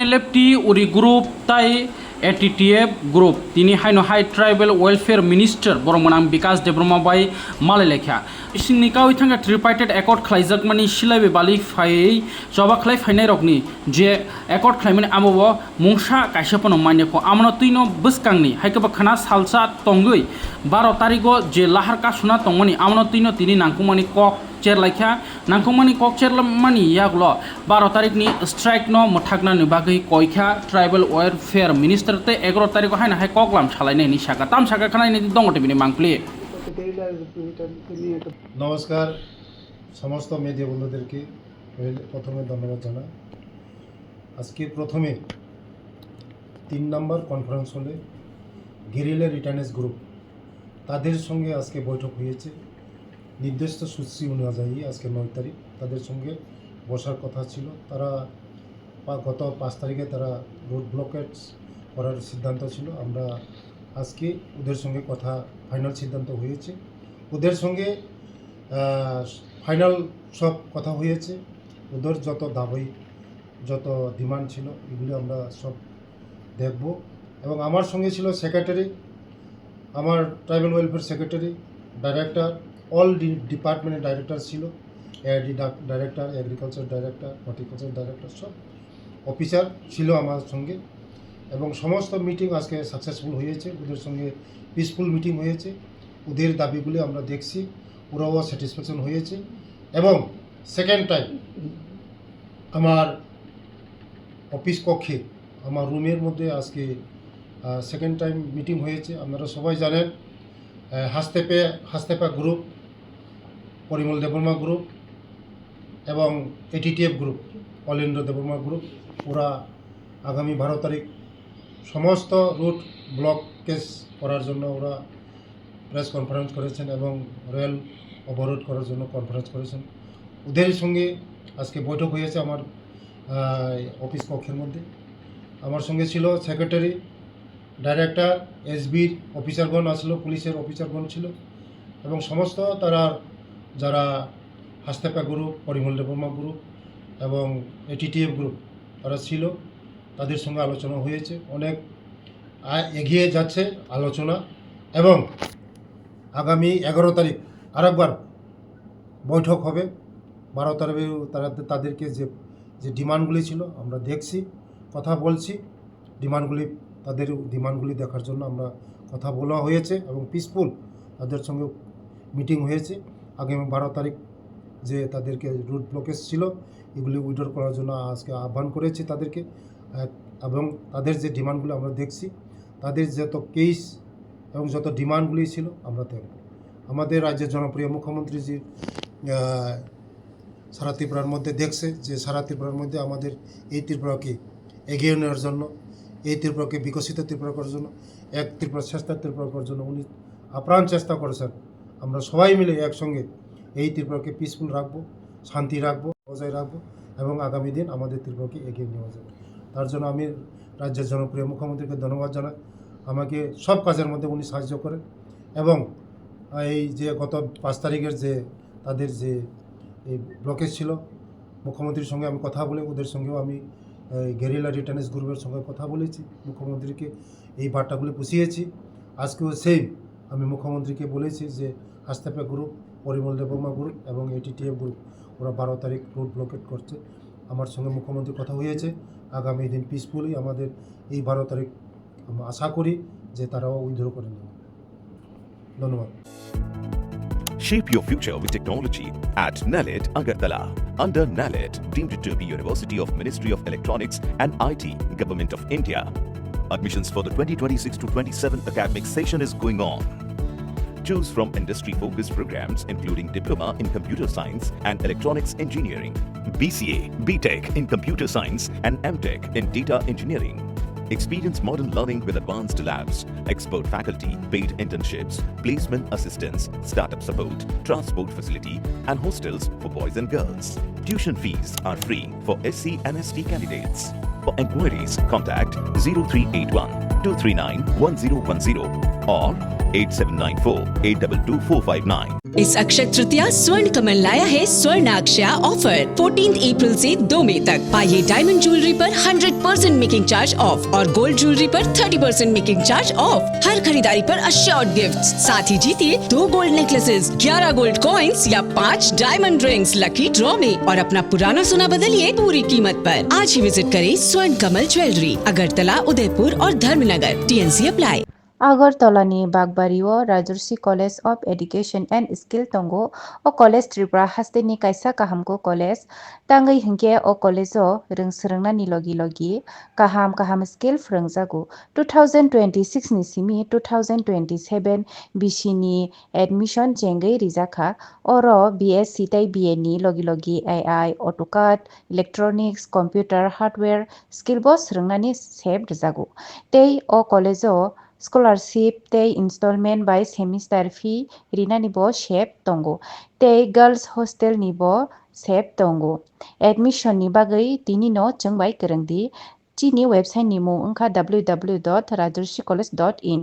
LFT উরি group তাই ATTF group তিনি হাইনো high tribal welfare minister বরমনাং বিকাশ দেब्रमा bye मालाय लेखा सिनिकाव इथांगा ट्रिपाइटेड एकर्ड खालायजाक मानि सिलायबे बालि फायै जबा खालाय फायनाय रकनि जे एकर्ड खालायमानि आमो मुंसा कायसापनो मान्यखौ आमनो तुइनो बसकांनि हायकबा खाना सालसा तंगै 12 तारिखो जे लाहार कासुना तंगमानि आमनो तुइनो तिनि नांकुमानि कक चेर लायखा नांकुमानि कक चेर मानि यागलो 12 तारिखनि स्ट्राइक न मथागनानि बागै कयखा ट्राइबल वेलफेयर मिनिस्टार ते 11 तारिखो हायना हाय ककलाम सालायनायनि सागा ताम सागा खानायनि दंगटे बिनि मांगप्ले নমস্কার সমস্ত মিডিয়া বন্ধুদেরকে প্রথমে ধন্যবাদ জানাই। আজকে প্রথমে 3 নম্বর কনফারেন্স হলে গেরিলা রিটার্নেস গ্রুপ তাদের সঙ্গে আজকে বৈঠক হয়েছে। নির্দিষ্ট সূচি অনুযায়ী আজকে 9 তারিখ তাদের সঙ্গে বসার কথা ছিল। তারা গত 5 তারিখে তারা রোড ব্লকেজ করার সিদ্ধান্ত ছিল। আমরা আজকে ওদের সঙ্গে কথা ফাইনাল সিদ্ধান্ত হয়েছে। ওদের সঙ্গে ফাইনাল সব কথা হয়েছে। ওদের যত দাবি যত ডিমান্ড ছিল এগুলি আমরা সব দেখব। এবং আমার সঙ্গে ছিল সেক্রেটারি, আমার tribal welfare secretary, director, all ডিপার্টমেন্টের ডাইরেক্টর ছিল, ARD director, agriculture director, horticulture director, সব অফিসার ছিল আমার সঙ্গে। এবং সমস্ত মিটিং আজকে সাকসেসফুল হয়েছে। ওদের সঙ্গে পিসফুল মিটিং হয়েছে। ওদের দাবিগুলি আমরা দেখছি, ওরাও স্যাটিসফ্যাকশন হয়েছে। এবং সেকেন্ড টাইম আমার অফিস কক্ষে আমার রুমের মধ্যে আজকে সেকেন্ড টাইম মিটিং হয়েছে। আপনারা সবাই জানেন হাস্তেপা গ্রুপ, পরিমল দেববর্মা গ্রুপ এবং এটিটিএফ গ্রুপ, অলেন্দ্র দেববর্মা গ্রুপ, ওরা আগামী 12 তারিখ সমস্ত রুট ব্লকেজ করার জন্য ওরা প্রেস কনফারেন্স করেছেন এবং রেল অবরোধ করার জন্য কনফারেন্স করেছেন। ওদের সঙ্গে আজকে বৈঠক হয়েছে আমার অফিস কক্ষের মধ্যে। আমার সঙ্গে ছিল সেক্রেটারি, ডাইরেক্টর, এসবির অফিসারগণ আসলো, পুলিশের অফিসারগণ ছিল এবং সমস্ত তারা যারা হাস্তেপা গ্রুপ, পরিমল দেববর্মা গ্রুপ এবং এটিটিএফ গ্রুপ তারা ছিল। তাদের সঙ্গে আলোচনা হয়েছে, অনেক এগিয়ে যাচ্ছে আলোচনা। এবং আগামী 11 তারিখ আরেকবার বৈঠক হবে। 12 তারিখে তাদেরকে যে ডিমান্ডগুলি ছিল আমরা দেখছি, কথা বলছি। তাদের ডিমান্ডগুলি দেখার জন্য আমরা কথা বলা হয়েছে এবং পিসফুল তাদের সঙ্গে মিটিং হয়েছে। আগামী 12 তারিখ যে তাদেরকে রুট ব্লকেজ ছিল এগুলি উইথড্র করার জন্য আজকে আহ্বান করেছি তাদেরকে। এবং তাদের যে ডিমান্ডগুলো আমরা দেখছি, তাদের যত কেস এবং যত ডিমান্ডগুলি ছিল আমরা দেখব। আমাদের রাজ্যের জনপ্রিয় মুখ্যমন্ত্রীজি সারা ত্রিপুরার মধ্যে দেখছে যে সারা ত্রিপুরার মধ্যে আমাদের এই ত্রিপুরাকে এগিয়ে নেওয়ার জন্য, এই ত্রিপুরাকে বিকশিত ত্রিপুরা করার জন্য, এক ত্রিপুরা শ্রেষ্ঠ ত্রিপুরা করার জন্য উনি আপ্রাণ চেষ্টা করেছেন। আমরা সবাই মিলে একসঙ্গে এই ত্রিপুরাকে পিসফুল রাখবো, শান্তি রাখবো, বজায় রাখবো এবং আগামী দিন আমাদের ত্রিপুরাকে এগিয়ে নেওয়া যাবে। তার জন্য আমি রাজ্যের জনপ্রিয় মুখ্যমন্ত্রীকে ধন্যবাদ জানাই। আমাকে সব কাজের মধ্যে উনি সাহায্য করেন। এবং এই যে গত 5 তারিখের যে তাদের যে এই ব্লকেজ ছিল, মুখ্যমন্ত্রীর সঙ্গে আমি কথা বলে ওদের সঙ্গেও আমি গেরিলা রিটার্নেস গ্রুপের সঙ্গে কথা বলেছি, মুখ্যমন্ত্রীকে এই বার্তাগুলি পুষিয়েছি। আজকেও সেই আমি মুখ্যমন্ত্রীকে বলেছি যে হাস্তেপা গ্রুপ, পরিমল দেববর্মা গ্রুপ এবং এটিটিএফ গ্রুপ ওরা 12 তারিখ রুট ব্লকেট করছে। আমার সঙ্গে মুখ্যমন্ত্রী কথা হয়েছে, আগামী দিন পিসফুলি আমাদের এই 12 তারিখ আমরা আশা করি যে তারাও উইথড্র করে নেবে। ধন্যবাদ। Shape your future with technology at NALED Agartala. Under NALED, deemed to be University of Ministry of Electronics and IT, Government of India. Admissions for the 2026 to 27 academic session is going on. Choose from industry-focused programs including Diploma in Computer Science and Electronics Engineering, BCA, BTech in Computer Science and MTech in Data Engineering. Experience modern learning with advanced labs, expert faculty, paid internships, placement assistance, startup support, transport facility and hostels for boys and girls. Tuition fees are free for SC and ST candidates. For enquiries, contact 0381 239 1010 or 8794 822459. इस अक्षय तृतीया स्वर्ण कमल लाया है स्वर्णाक्षया offer 14 अप्रैल से 2 मई तक। पाइए diamond jewellery पर 100% making charge of और gold jewellery पर 30% मेकिंग चार्ज ऑफ। हर खरीदारी पर अश्योर्ड गिफ्ट्स, साथ ही जीतिए 2 गोल्ड नेकलेसेस, 11 गोल्ड कॉइन्स या 5 डायमंड रिंग्स लकी ड्रॉ में और अपना पुराना सोना बदलिए पूरी कीमत पर। आज ही विजिट करें स्वर्ण कमल ज्वेलरी, अगरतला, उदयपुर और Dharmanagar. TNC apply. Agartala-ni Bagbario Rajarsi College of Education and Skill Tongo o College Tripura Hasteni Kaisa Kahamko College Tangai Hingke o College o Rungsrangna ni logi Kaham Skill Frangzago 2026 ni simi 2027 Bishini Admission Jengai Rizaka Oro BSc tai BA ni logi AI AutoCAD Electronics Computer Hardware Skill Boss Rangnani Seb Rizago Tei o College o Scholarship tei installment by semester fee rina ni bo shep tongo tei girls hostel ni bo shep tongo admission ni bagai tini no chungbai kerengdi chini website ni mu ungkha www.rajarsicollege.in